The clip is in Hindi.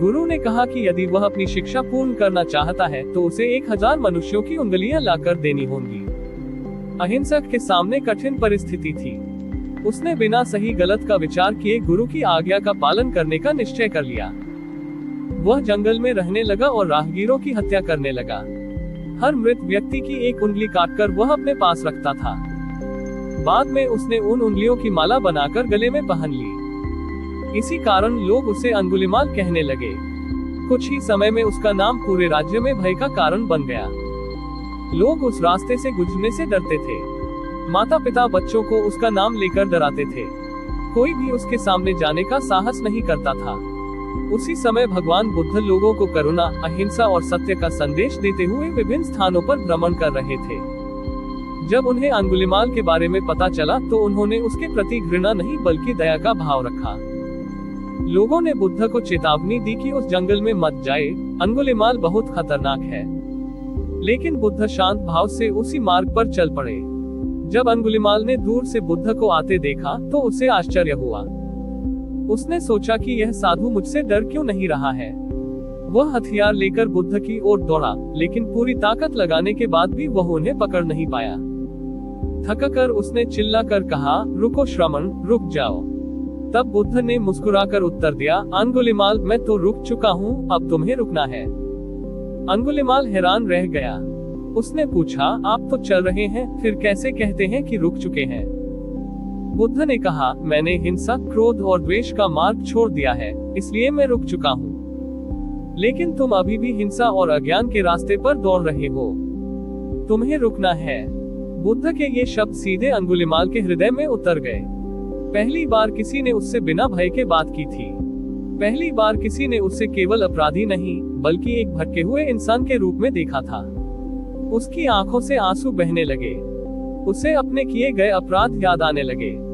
गुरु ने कहा कि यदि वह अपनी शिक्षा पूर्ण करना चाहता है तो उसे 1000 मनुष्यों की उंगलियां लाकर देनी होंगी। अहिंसक के सामने कठिन परिस्थिति थी। उसने बिना सही गलत का विचार किए गुरु की आज्ञा का पालन करने का निश्चय कर लिया। वह जंगल में रहने लगा और राहगीरों की हत्या करने लगा। हर मृत व्यक्ति की एक उंगली काटकर वह अपने पास रखता था। बाद में उसने उन उंगलियों की माला बनाकर गले में पहन ली। इसी कारण लोग उसे अंगुलिमाल कहने लगे। कुछ ही समय में उसका नाम पूरे राज्य में भय का कारण बन गया। लोग उस रास्ते से गुजरने से डरते थे। माता पिता बच्चों को उसका नाम लेकर डराते थे। कोई भी उसके सामने जाने का साहस नहीं करता था। उसी समय भगवान बुद्ध लोगों को करुणा, अहिंसा और सत्य का संदेश देते हुए विभिन्न स्थानों पर भ्रमण कर रहे थे। जब उन्हें अंगुलिमाल के बारे में पता चला तो उन्होंने उसके प्रति घृणा नहीं बल्कि दया का भाव रखा। लोगों ने बुद्ध को चेतावनी दी कि उस जंगल में मत जाए, अंगुलिमाल बहुत खतरनाक है। लेकिन बुद्ध शांत भाव से उसी मार्ग पर चल पड़े। जब अंगुलिमाल ने दूर से बुद्ध को आते देखा तो उसे आश्चर्य हुआ। उसने सोचा कि यह साधु मुझसे डर क्यों नहीं रहा है। वह हथियार लेकर बुद्ध की ओर दौड़ा, लेकिन पूरी ताकत लगाने के बाद भी वह उन्हें पकड़ नहीं पाया। थककर उसने चिल्लाकर कहा, रुको श्रमण, रुक जाओ। तब बुद्ध ने मुस्कुराकर उत्तर दिया, अंगुलिमाल, मैं तो रुक चुका हूँ, अब तुम्हें रुकना है। अंगुलिमाल हैरान रह गया। उसने पूछा, आप तो चल रहे हैं, फिर कैसे कहते हैं कि रुक चुके हैं? बुद्ध ने कहा, मैंने हिंसा, क्रोध और द्वेष का मार्ग छोड़ दिया है, इसलिए मैं रुक चुका हूँ। लेकिन तुम अभी भी हिंसा और अज्ञान के रास्ते पर दौड़ रहे हो। तुम्हें रुकना है। बुद्ध के ये शब्द सीधे अंगुलिमाल के हृदय में उतर गए। पहली बार किसी ने उससे बिना भय के बात की थी। पहली बार किसी ने उससे केवल अपराधी नहीं बल्कि एक भटके हुए इंसान के रूप में देखा था। उसकी आंखों से आंसू बहने लगे। उसे अपने किए गए अपराध याद आने लगे।